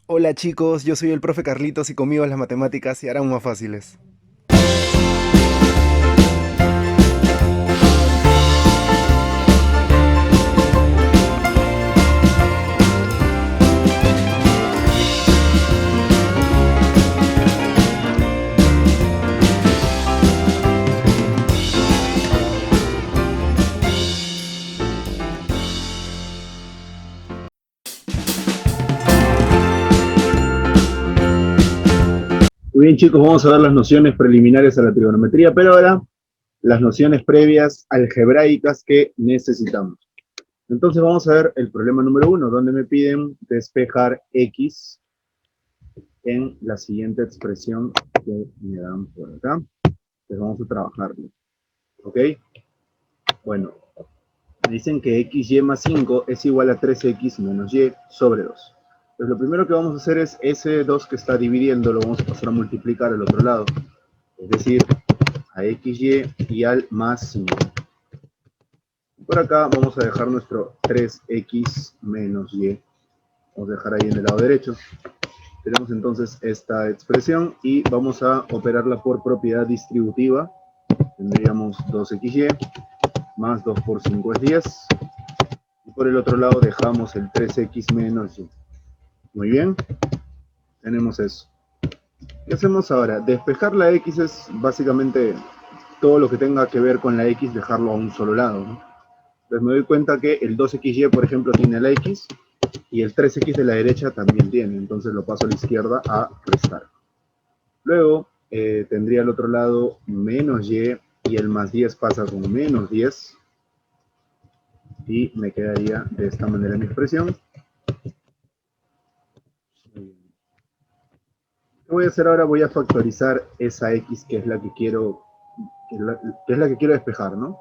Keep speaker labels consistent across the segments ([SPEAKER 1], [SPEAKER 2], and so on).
[SPEAKER 1] Hola chicos, yo soy el profe Carlitos y conmigo las matemáticas se harán más fáciles.
[SPEAKER 2] Muy bien, chicos, vamos a ver las nociones preliminares a la trigonometría, pero ahora las nociones previas algebraicas que necesitamos. Entonces vamos a ver el problema número uno, donde me piden despejar x en la siguiente expresión que me dan por acá. Entonces vamos a trabajarlo. ¿Ok? Bueno, me dicen que xy más 5 es igual a 3x menos y sobre 2. Entonces lo primero que vamos a hacer es ese 2 que está dividiendo, lo vamos a pasar a multiplicar al otro lado. Es decir, a xy y al más 5. Por acá vamos a dejar nuestro 3x menos y. Vamos a dejar ahí en el lado derecho. Tenemos entonces esta expresión y vamos a operarla por propiedad distributiva. Tendríamos 2xy más 2 por 5 es 10. Y por el otro lado dejamos el 3x menos y. Muy bien, tenemos eso. ¿Qué hacemos ahora? Despejar la x es básicamente todo lo que tenga que ver con la x, dejarlo a un solo lado, ¿no? Entonces me doy cuenta que el 2xy, por ejemplo, tiene la x y el 3x de la derecha también tiene. Entonces lo paso a la izquierda a restar. Luego tendría al otro lado menos y el más 10 pasa con menos 10. Y me quedaría de esta manera mi expresión. ¿Qué voy a hacer ahora? Voy a factorizar esa x que es la que quiero, que es la que quiero despejar, ¿no?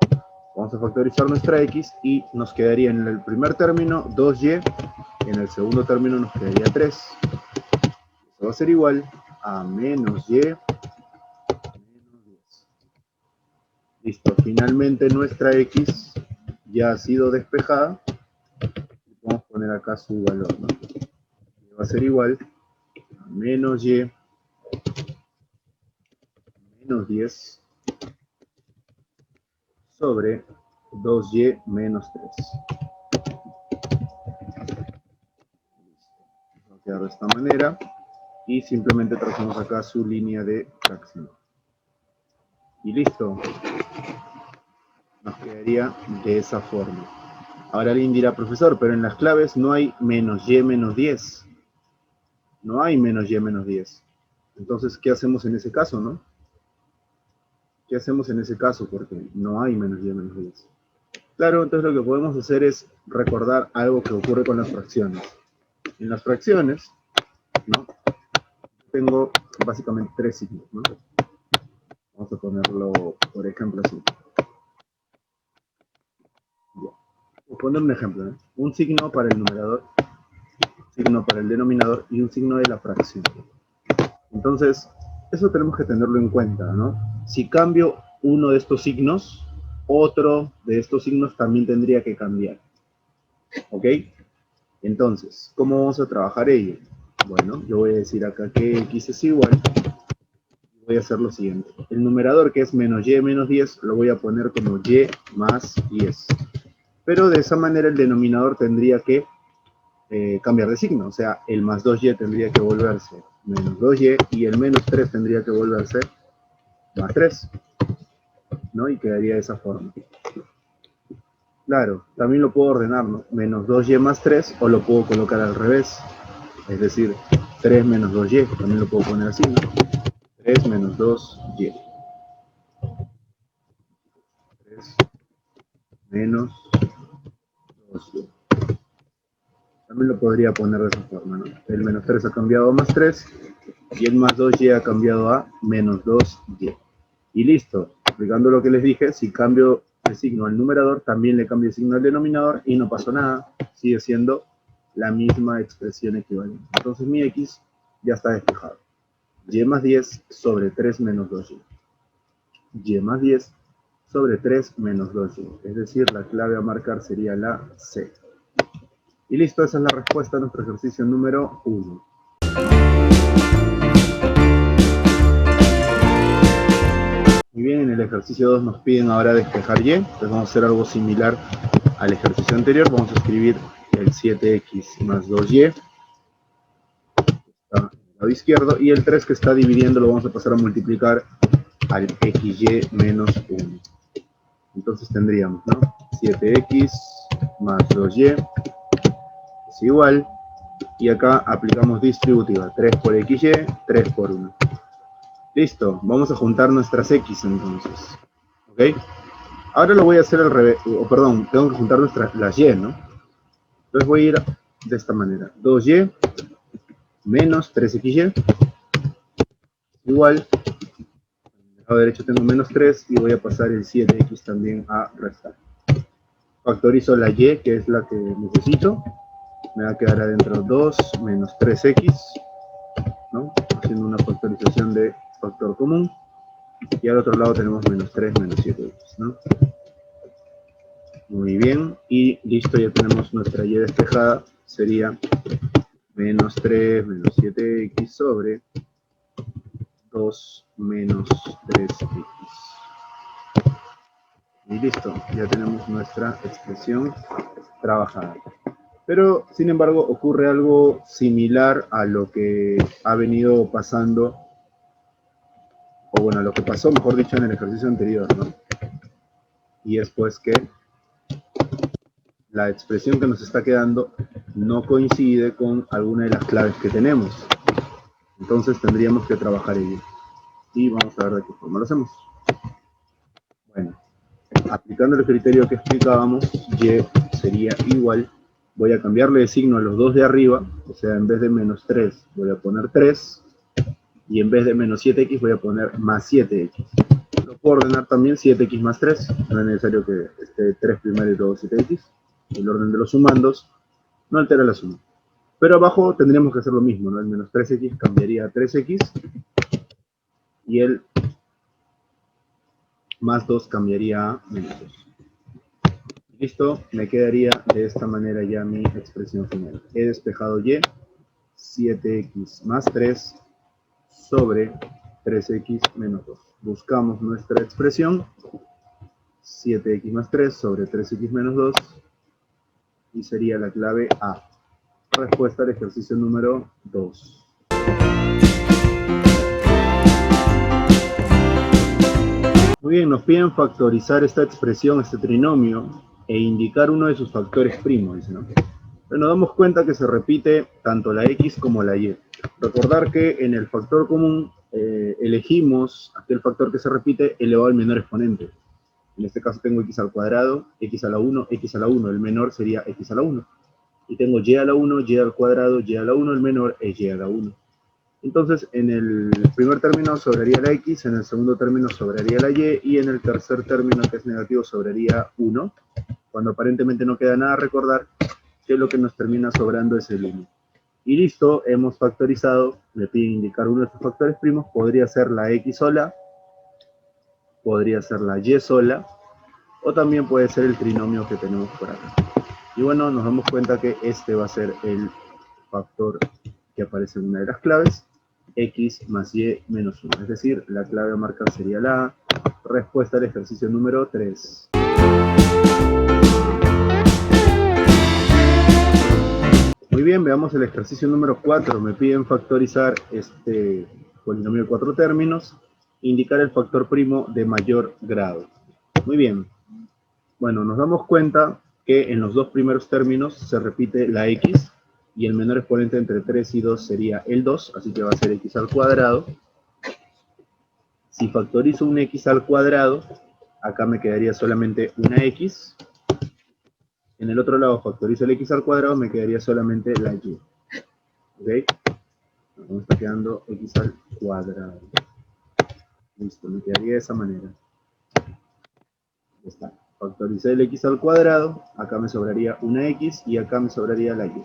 [SPEAKER 2] Vamos a factorizar nuestra x y nos quedaría en el primer término 2y, en el segundo término nos quedaría 3. Esto va a ser igual a menos y menos 10. Listo, finalmente nuestra x ya ha sido despejada. Vamos a poner acá su valor, ¿no? Va a ser igual a menos y menos 10 sobre 2y menos 3. Va a quedar de esta manera y simplemente trazamos acá su línea de fracción. Y listo, nos quedaría de esa forma. Ahora alguien dirá, profesor, pero en las claves no hay menos y menos 10. No hay menos y menos 10. Entonces, ¿qué hacemos en ese caso, no? ¿Qué hacemos en ese caso? Porque no hay menos y menos 10. Claro, entonces lo que podemos hacer es recordar algo que ocurre con las fracciones. En las fracciones, ¿no? Tengo básicamente tres signos, ¿no? Vamos a ponerlo, por ejemplo, así. Voy a poner un ejemplo, ¿no? Un signo para el numerador, un signo para el denominador y un signo de la fracción. Entonces, eso tenemos que tenerlo en cuenta, ¿no? Si cambio uno de estos signos, otro de estos signos también tendría que cambiar. ¿Ok? Entonces, ¿cómo vamos a trabajar ello? Bueno, yo voy a decir acá que x es igual. Voy a hacer lo siguiente. El numerador, que es menos y menos 10, lo voy a poner como y más 10. Pero de esa manera el denominador tendría que cambiar de signo. O sea, el más 2y tendría que volverse menos 2y y el menos 3 tendría que volverse más 3, ¿no? Y quedaría de esa forma. Claro, también lo puedo ordenar, ¿no? Menos 2y más 3, o lo puedo colocar al revés. Es decir, 3 menos 2y, también lo puedo poner así, ¿no? 3 menos 2y. 3 menos 2y. También lo podría poner de esa forma, ¿no? El menos 3 ha cambiado a más 3 y el más 2y ha cambiado a menos 2y. Y listo. Aplicando lo que les dije, si cambio el signo al numerador, también le cambio el signo al denominador y no pasó nada. Sigue siendo la misma expresión equivalente. Entonces mi x ya está despejado. Y más 10 sobre 3 menos 2y. Y más 10 sobre 3 menos 2y. Es decir, la clave a marcar sería la C. Y listo, esa es la respuesta a nuestro ejercicio número 1. Muy bien, en el ejercicio 2 nos piden ahora despejar y, entonces vamos a hacer algo similar al ejercicio anterior. Vamos a escribir el 7x más 2y, está al lado izquierdo, y el 3 que está dividiendo lo vamos a pasar a multiplicar al xy menos 1. Entonces tendríamos, ¿no? 7x más 2y es igual, y acá aplicamos distributiva, 3 por xy, 3 por 1. Listo, vamos a juntar nuestras x entonces, ¿ok? Ahora lo voy a hacer al revés, perdón, tengo que juntar las y, ¿no? Entonces voy a ir de esta manera, 2y menos 3xy igual, al lado derecho tengo menos 3 y voy a pasar el 7x también a restar. Factorizo la y, que es la que necesito, me va a quedar adentro 2 menos 3x, ¿no? Haciendo una factorización de factor común, y al otro lado tenemos menos 3 menos 7x, ¿no? Muy bien, y listo, ya tenemos nuestra y despejada, sería menos 3 menos 7x sobre 2 menos 3x. Y listo, ya tenemos nuestra expresión trabajada. Pero, sin embargo, ocurre algo similar a lo que ha venido pasando, o bueno, a lo que pasó, mejor dicho, en el ejercicio anterior, ¿no? Y es pues que la expresión que nos está quedando no coincide con alguna de las claves que tenemos. Entonces tendríamos que trabajar ello. Y vamos a ver de qué forma lo hacemos. Bueno, aplicando el criterio que explicábamos, y sería igual, voy a cambiarle de signo a los dos de arriba, o sea, en vez de menos 3 voy a poner 3, y en vez de menos 7x voy a poner más 7x. Lo puedo ordenar también 7x más 3, no es necesario que esté 3 primero y luego 7x. El orden de los sumandos no altera la suma. Pero abajo tendríamos que hacer lo mismo, ¿no? El menos 3x cambiaría a 3x, y el más 2 cambiaría a menos 2. Listo, me quedaría de esta manera ya mi expresión final. He despejado y, 7x más 3 sobre 3x menos 2. Buscamos nuestra expresión, 7x más 3 sobre 3x menos 2, y sería la clave A. Respuesta al ejercicio número 2. Muy bien, nos piden factorizar esta expresión, este trinomio, e indicar uno de sus factores primos, dice, ¿no? Pero nos damos cuenta que se repite tanto la x como la y. Recordar que en el factor común elegimos aquel factor que se repite elevado al menor exponente. En este caso tengo x al cuadrado, x a la 1, x a la 1. El menor sería x a la 1. Y tengo y a la 1, y al cuadrado, y a la 1. El menor es y a la 1. Entonces, en el primer término sobraría la x, en el segundo término sobraría la y en el tercer término, que es negativo, sobraría 1. Cuando aparentemente no queda nada, recordar que lo que nos termina sobrando es el 1. Y listo, hemos factorizado, me piden indicar uno de estos factores primos, podría ser la x sola, podría ser la y sola, o también puede ser el trinomio que tenemos por acá. Y bueno, nos damos cuenta que este va a ser el factor que aparece en una de las claves, x más y menos 1. Es decir, la clave a marcar sería la A. Respuesta al ejercicio número 3. Muy bien, veamos el ejercicio número 4. Me piden factorizar este polinomio de 4 términos, indicar el factor primo de mayor grado. Muy bien. Bueno, nos damos cuenta que en los dos primeros términos se repite la x, y el menor exponente entre 3 y 2 sería el 2, así que va a ser x al cuadrado. Si factorizo un x al cuadrado, acá me quedaría solamente una x. En el otro lado factorizo el x al cuadrado, me quedaría solamente la y. ¿Ok? Me está quedando x al cuadrado. Listo, me quedaría de esa manera. Ya está. Factoricé el x al cuadrado, acá me sobraría una x y acá me sobraría la y.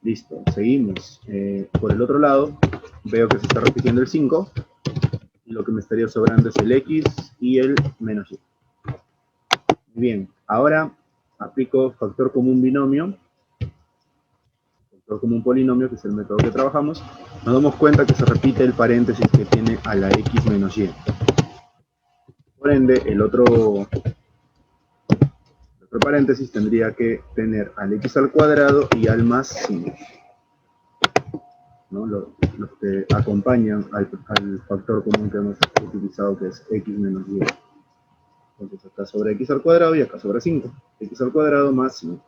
[SPEAKER 2] Listo, seguimos. Por el otro lado, veo que se está repitiendo el 5, y lo que me estaría sobrando es el x y el menos y. Muy bien, ahora aplico factor común binomio. factor común polinomio, que es el método que trabajamos, nos damos cuenta que se repite el paréntesis que tiene a la x menos y. Por ende, el otro paréntesis tendría que tener al x al cuadrado y al más 5. ¿No? Los que acompañan al factor común que hemos utilizado, que es x menos y. Entonces acá sobra x al cuadrado y acá sobra 5. X al cuadrado más 5.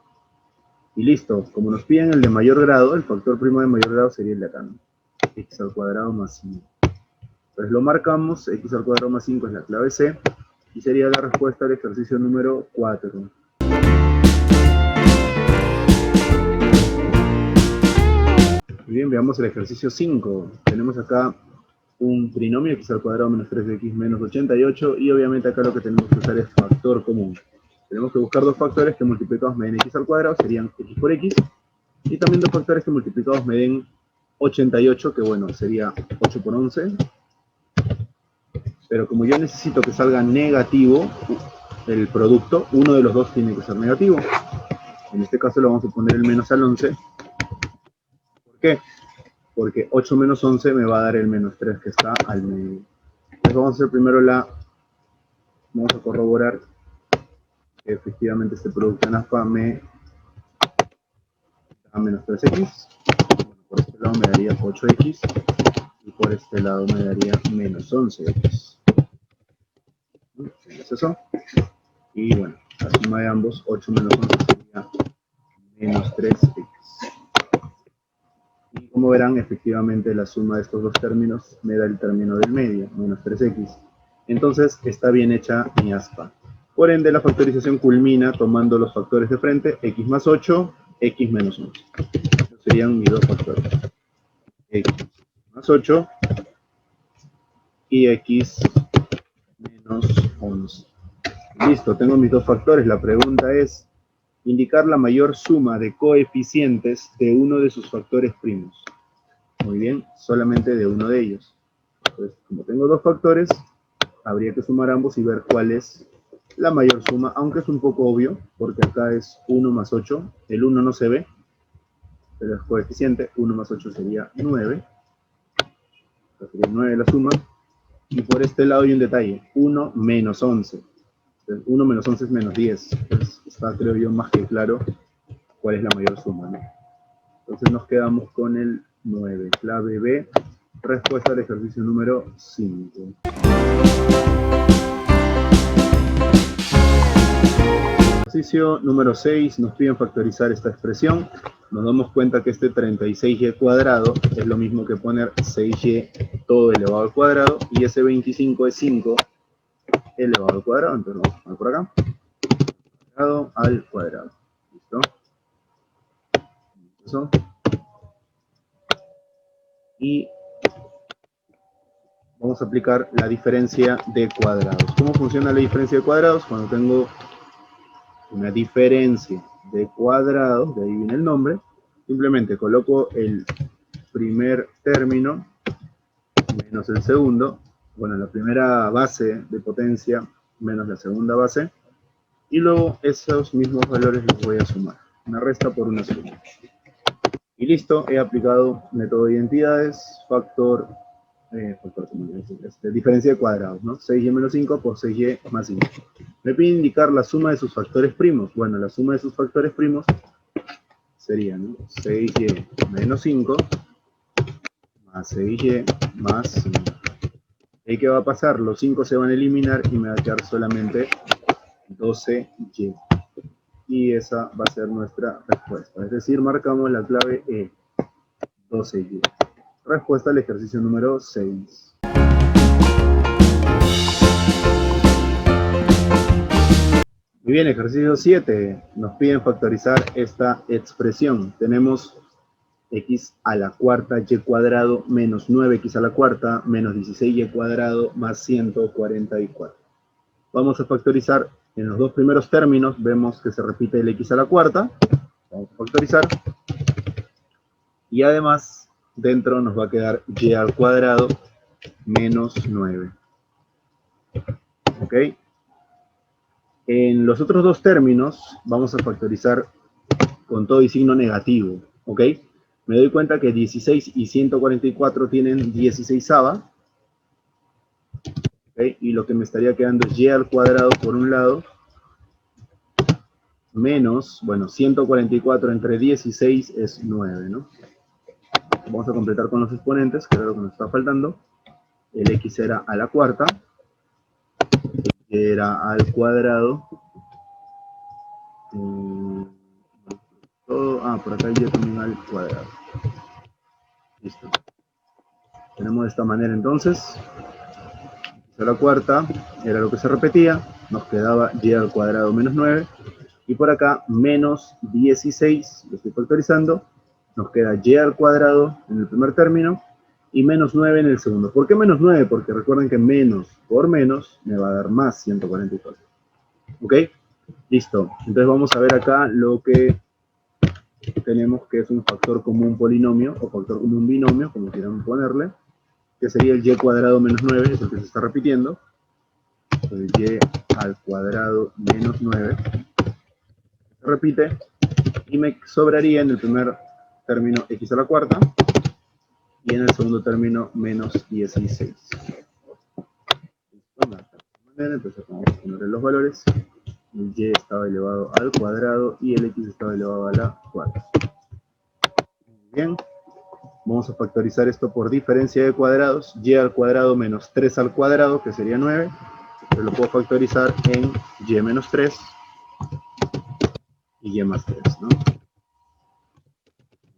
[SPEAKER 2] Y listo, como nos piden el de mayor grado, el factor primo de mayor grado sería el de acá, ¿no? X al cuadrado más 5. Entonces lo marcamos, x al cuadrado más 5 es la clave C, y sería la respuesta al ejercicio número 4. Muy bien, veamos el ejercicio 5. Tenemos acá un trinomio, x al cuadrado menos 3x menos 88, y obviamente acá lo que tenemos que usar es factor común. Tenemos que buscar dos factores que multiplicados me den x al cuadrado, serían x por x, y también dos factores que multiplicados me den 88, que bueno, sería 8 por 11. Pero como yo necesito que salga negativo el producto, uno de los dos tiene que ser negativo. En este caso le vamos a poner el menos al 11. ¿Por qué? Porque 8 menos 11 me va a dar el menos 3 que está al medio. Entonces vamos a hacer primero vamos a corroborar que efectivamente este producto en ASPA me da menos 3x. Bueno, por este lado me daría 8x y por este lado me daría menos 11x. ¿Es eso? Y bueno, la suma de ambos, 8 menos 11 sería menos 3x. Y como verán, efectivamente la suma de estos dos términos me da el término del medio, menos 3x. Entonces está bien hecha mi ASPA. Por ende, la factorización culmina tomando los factores de frente, x más 8, x menos 11. Estos serían mis dos factores. X más 8 y x menos 11. Listo, tengo mis dos factores. La pregunta es indicar la mayor suma de coeficientes de uno de sus factores primos. Muy bien, solamente de uno de ellos. Entonces, como tengo dos factores, habría que sumar ambos y ver cuál es la mayor suma, aunque es un poco obvio, porque acá es 1 más 8. El 1 no se ve, pero es coeficiente. 1 más 8 sería 9. Entonces sería 9 la suma. Y por este lado hay un detalle. 1 menos 11. 1 menos 11 es menos 10. Entonces está, creo yo, más que claro cuál es la mayor suma, ¿no? Entonces nos quedamos con el 9. Clave B. Respuesta al ejercicio número 5. Ejercicio número 6. Nos piden factorizar esta expresión. Nos damos cuenta que este 36y cuadrado es lo mismo que poner 6y todo elevado al cuadrado. Y ese 25 es 5 elevado al cuadrado. Entonces vamos a poner por acá. Elevado al cuadrado. ¿Listo? Eso. Y vamos a aplicar la diferencia de cuadrados. ¿Cómo funciona la diferencia de cuadrados? Cuando tengo una diferencia de cuadrados, de ahí viene el nombre, simplemente coloco el primer término menos el segundo, bueno, la primera base de potencia menos la segunda base, y luego esos mismos valores los voy a sumar. Una resta por una suma. Y listo, he aplicado método de identidades, diferencia de cuadrados, ¿no? 6y menos 5 por 6y más 5. Me pide indicar la suma de sus factores primos. Bueno, la suma de sus factores primos sería, ¿no? 6y menos 5 más 6y más 5. ¿Y qué va a pasar? Los 5 se van a eliminar y me va a quedar solamente 12y. Y esa va a ser nuestra respuesta. Es decir, marcamos la clave E, 12y. Respuesta al ejercicio número 6. Muy bien, ejercicio 7. Nos piden factorizar esta expresión. Tenemos x a la cuarta y cuadrado menos 9x a la cuarta menos 16y cuadrado más 144. Vamos a factorizar en los dos primeros términos. Vemos que se repite el x a la cuarta. Vamos a factorizar. Y además, dentro nos va a quedar y al cuadrado menos 9. ¿Ok? En los otros dos términos vamos a factorizar con todo y signo negativo. ¿Ok? me doy cuenta que 16 y 144 tienen 16ava, ¿okay? Y lo que me estaría quedando es y al cuadrado por un lado, menos, bueno, 144 entre 16 es 9, ¿no? Vamos a completar con los exponentes, que era lo que nos está faltando. El x era a la cuarta, y era al cuadrado. Por acá y también al cuadrado. Listo. Tenemos de esta manera entonces, x a la cuarta era lo que se repetía, nos quedaba y al cuadrado menos 9, y por acá menos 16, lo estoy factorizando, nos queda y al cuadrado en el primer término, y menos 9 en el segundo. ¿Por qué menos 9? Porque recuerden que menos por menos me va a dar más 144. ¿Ok? Listo. Entonces vamos a ver acá lo que tenemos, que es un factor común polinomio, o factor común binomio, como quieran ponerle, que sería el y cuadrado menos 9, es el que se está repitiendo. Entonces y al cuadrado menos 9 se repite, y me sobraría en el primer término x a la cuarta, y en el segundo término menos 16. Entonces vamos a ponerle los valores. El y estaba elevado al cuadrado y el x estaba elevado a la cuarta. Muy bien. Vamos a factorizar esto por diferencia de cuadrados. Y al cuadrado menos 3 al cuadrado, que sería 9. Pero lo puedo factorizar en y menos 3 y y más 3, ¿no?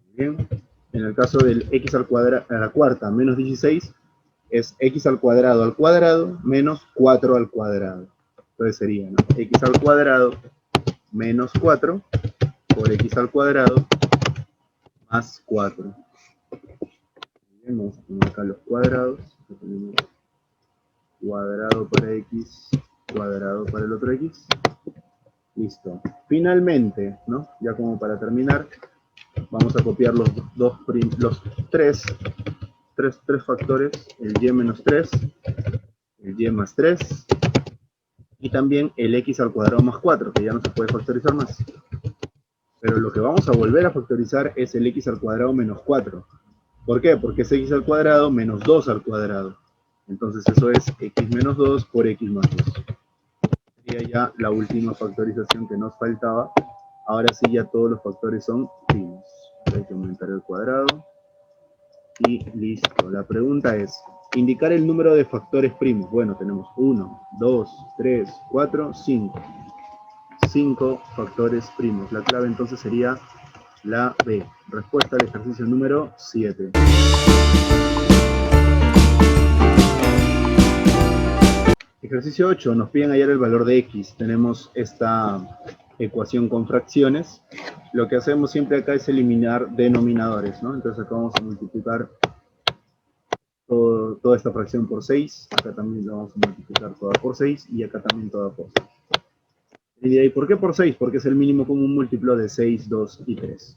[SPEAKER 2] Muy bien. En el caso del x al cuadrado, a la cuarta menos 16, es x al cuadrado menos 4 al cuadrado. Entonces sería, ¿no?, x al cuadrado menos 4 por x al cuadrado más 4. Bien, vamos a poner acá los cuadrados. Tenemos cuadrado para x, cuadrado para el otro x. Listo. Finalmente, ¿no?, ya como para terminar, vamos a copiar los tres factores, el y menos 3, el y más 3, y también el x al cuadrado más 4, que ya no se puede factorizar más. Pero lo que vamos a volver a factorizar es el x al cuadrado menos 4. ¿Por qué? Porque es x al cuadrado menos 2 al cuadrado. Entonces eso es x menos 2 por x más 2. Sería ya la última factorización que nos faltaba. Ahora sí ya todos los factores son primos. Hay que aumentar el cuadrado. Y listo. La pregunta es, indicar el número de factores primos. Bueno, tenemos 1, 2, 3, 4, 5. 5 factores primos. La clave entonces sería la B. Respuesta al ejercicio número 7. Ejercicio 8. Nos piden hallar el valor de x. Tenemos esta ecuación con fracciones. Lo que hacemos siempre acá es eliminar denominadores, ¿no? Entonces acá vamos a multiplicar toda esta fracción por 6. Acá también la vamos a multiplicar toda por 6. Y acá también toda por 6. ¿Y por qué por 6? Porque es el mínimo común múltiplo de 6, 2 y 3.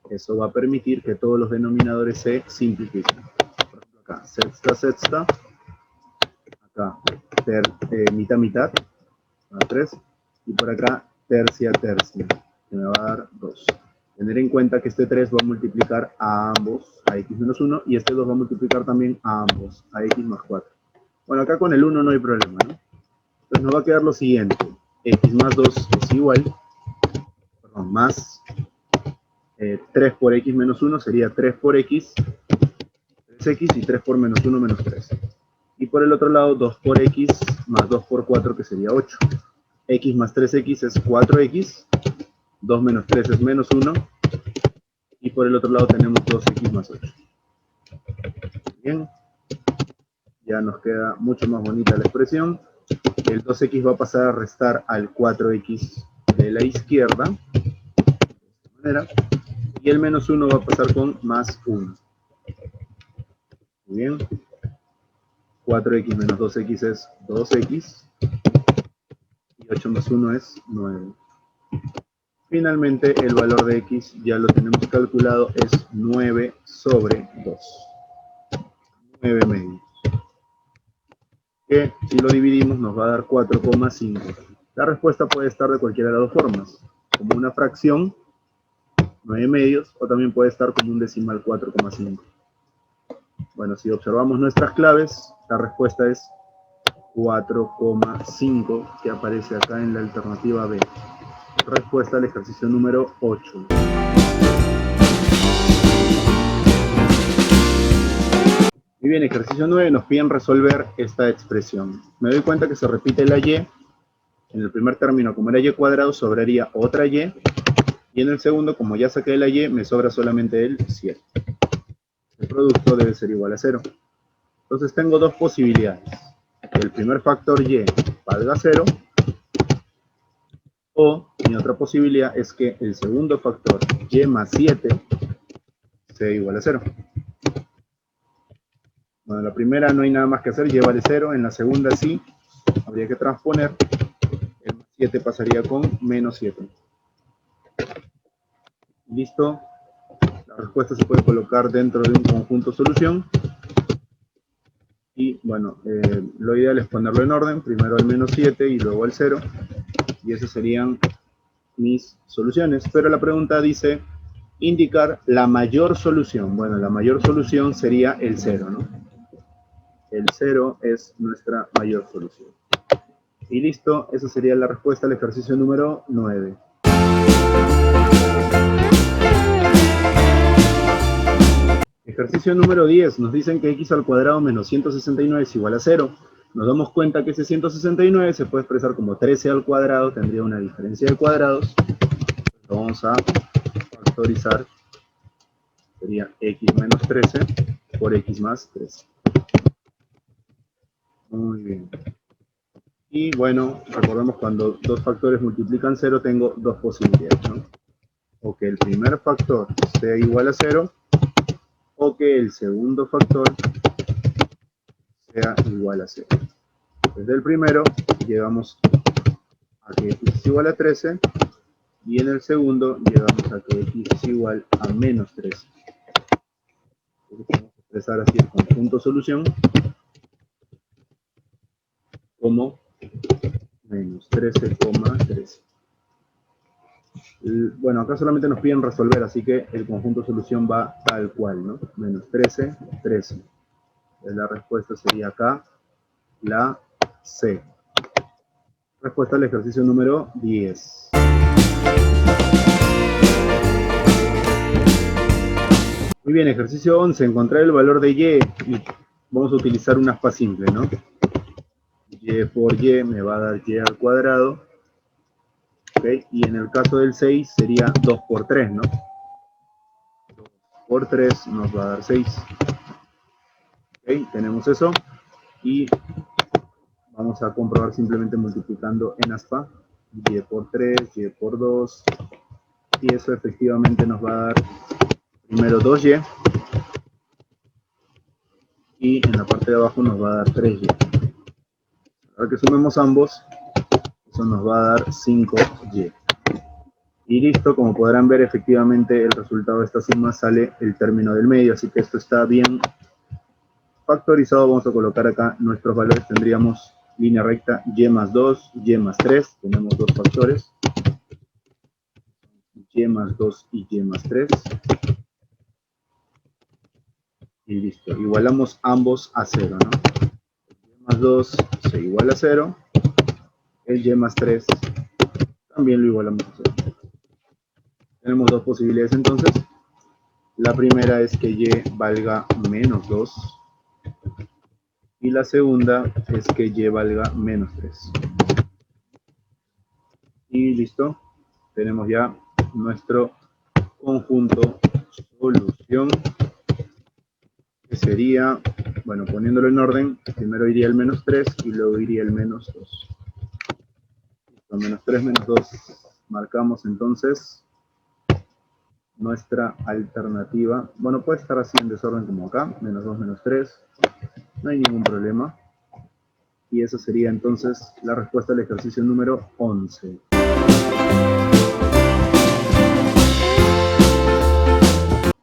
[SPEAKER 2] Eso va a permitir que todos los denominadores se simplifiquen. Por ejemplo, acá, sexta, acá, mitad, mitad, 3, y por acá, tercia, que me va a dar 2. Tener en cuenta que este 3 va a multiplicar a ambos, a x menos 1, y este 2 va a multiplicar también a ambos, a x más 4. Bueno, acá con el 1 no hay problema, ¿no? Entonces nos va a quedar lo siguiente. X más 2 es igual, más 3 por x menos 1 sería 3 por x, 3x, y 3 por menos 1, menos 3. Y por el otro lado, 2 por x más 2 por 4, que sería 8. X más 3x es 4x, 2 menos 3 es menos 1, y por el otro lado tenemos 2x más 8. Bien, ya nos queda mucho más bonita la expresión. El 2x va a pasar a restar al 4x de la izquierda, de esta manera, y el menos 1 va a pasar con más 1. Muy bien. 4x menos 2x es 2x, y 8 más 1 es 9. Finalmente, el valor de x ya lo tenemos calculado, es 9 sobre 2. 9 medios. Que si lo dividimos nos va a dar 4,5. La respuesta puede estar de cualquiera de las dos formas. Como una fracción, 9 medios, o también puede estar como un decimal 4,5. Bueno, si observamos nuestras claves, la respuesta es 4,5, que aparece acá en la alternativa B. Respuesta al ejercicio número 8. Muy bien, ejercicio 9 nos piden resolver esta expresión. Me doy cuenta que se repite la y. En el primer término, como era y cuadrado, sobraría otra y. Y en el segundo, como ya saqué la y, me sobra solamente el 7. El producto debe ser igual a 0. Entonces tengo dos posibilidades. Que el primer factor y valga 0. O mi otra posibilidad es que el segundo factor y más 7 sea igual a 0. Bueno, en la primera no hay nada más que hacer, y vale 0. En la segunda sí, habría que transponer. El más 7 pasaría con menos 7. Listo. La respuesta se puede colocar dentro de un conjunto solución. Y bueno, lo ideal es ponerlo en orden. Primero el menos 7 y luego el 0. Y esas serían mis soluciones. Pero la pregunta dice indicar la mayor solución. Bueno, la mayor solución sería el 0, ¿no? El 0 es nuestra mayor solución. Y listo, esa sería la respuesta al ejercicio número 9. Ejercicio número 10, nos dicen que x al cuadrado menos 169 es igual a 0. Nos damos cuenta que ese 169 se puede expresar como 13 al cuadrado, tendría una diferencia de cuadrados. Lo vamos a factorizar. Sería x menos 13 por x más 13. Muy bien. Y bueno, recordemos cuando dos factores multiplican 0, tengo dos posibilidades, ¿no? O que el primer factor sea igual a 0, o que el segundo factor sea igual a 0. Desde el primero llegamos a que x es igual a 13, y en el segundo llegamos a que x es igual a menos 13. Entonces vamos a expresar así el conjunto solución como menos 13,13. Bueno, acá solamente nos piden resolver, así que el conjunto solución va tal cual, ¿no? Menos 13, 13. La respuesta sería acá la C. Respuesta al ejercicio número 10. Muy bien, ejercicio 11, encontrar el valor de y vamos a utilizar un aspa simple, ¿no? Y por y me va a dar y al cuadrado. ¿Okay? Y en el caso del 6 sería 2 por 3, ¿no? 2 por 3 nos va a dar 6. ¿Okay? Tenemos eso. Y vamos a comprobar simplemente multiplicando en aspa. Y por 3, y por 2. Y eso efectivamente nos va a dar primero 2y. Y en la parte de abajo nos va a dar 3y. Ahora que sumemos ambos, eso nos va a dar 5y. Y listo, como podrán ver, efectivamente el resultado de esta suma sale el término del medio, así que esto está bien factorizado. Vamos a colocar acá nuestros valores. Tendríamos línea recta y más 2, y más 3. Tenemos dos factores. Y más 2 y y más 3. Y listo. Igualamos ambos a 0, ¿no? Y más 2 se iguala a 0. El y más 3 también lo igualamos a 0. Tenemos dos posibilidades entonces. La primera es que y valga menos 2. Y la segunda es que y valga menos 3. Y listo. Tenemos ya nuestro conjunto solución, que sería, bueno, poniéndolo en orden, primero iría el menos 3 y luego iría el menos 2. Listo, menos 3, menos 2. Marcamos entonces nuestra alternativa. Bueno, puede estar así en desorden como acá, menos 2, menos 3. No hay ningún problema. Y esa sería entonces la respuesta al ejercicio número 11.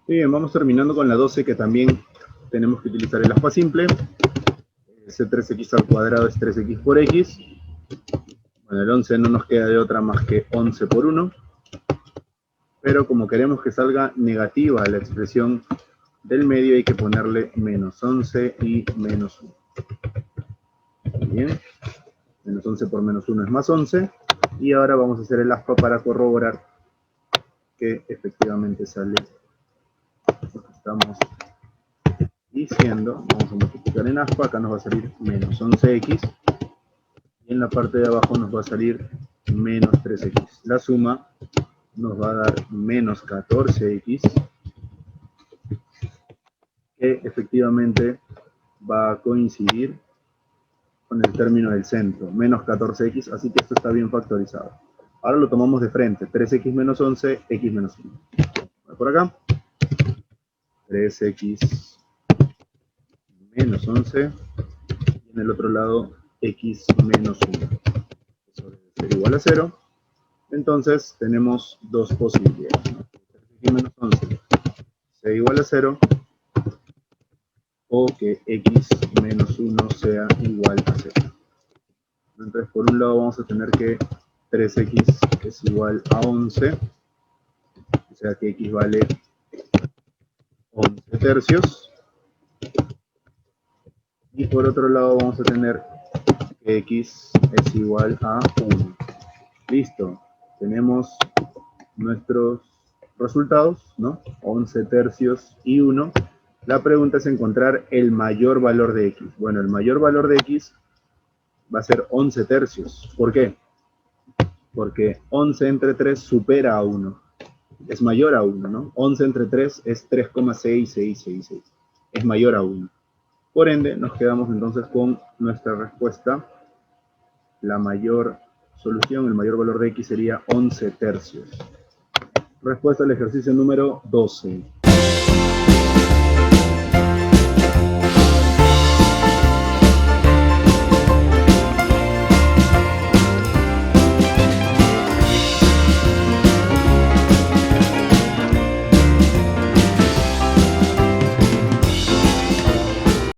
[SPEAKER 2] Muy bien, vamos terminando con la 12, que también tenemos que utilizar el aspa simple. Ese 3x al cuadrado es 3x por x. Bueno, el 11 no nos queda de otra más que 11 por 1. pero como queremos que salga negativa la expresión del medio, hay que ponerle menos 11 y menos 1. Bien, menos 11 por menos 1 es más 11, y ahora vamos a hacer el aspa para corroborar que efectivamente sale lo que estamos diciendo. Vamos a multiplicar en aspa, acá nos va a salir menos 11x, y en la parte de abajo nos va a salir menos 3x. La suma nos va a dar menos 14x, que efectivamente va a coincidir con el término del centro, menos 14x, así que esto está bien factorizado. Ahora lo tomamos de frente, 3x menos 11, x menos 1. Voy por acá, 3x menos 11, y en el otro lado, x menos 1. Eso debe ser igual a 0. Entonces tenemos dos posibilidades, ¿no? 3x menos 11 sea igual a 0, o que x menos 1 sea igual a 0. Entonces, por un lado vamos a tener que 3x es igual a 11, o sea que x vale 11 tercios. Y por otro lado vamos a tener que x es igual a 1. Listo, tenemos nuestros resultados, ¿no? 11 tercios y 1. La pregunta es encontrar el mayor valor de x. Bueno, el mayor valor de x va a ser 11 tercios. ¿Por qué? Porque 11 entre 3 supera a 1. Es mayor a 1, ¿no? 11 entre 3 es 3,6666. Es mayor a 1. Por ende, nos quedamos entonces con nuestra respuesta. La mayor solución, el mayor valor de x sería 11 tercios. Respuesta al ejercicio número 12.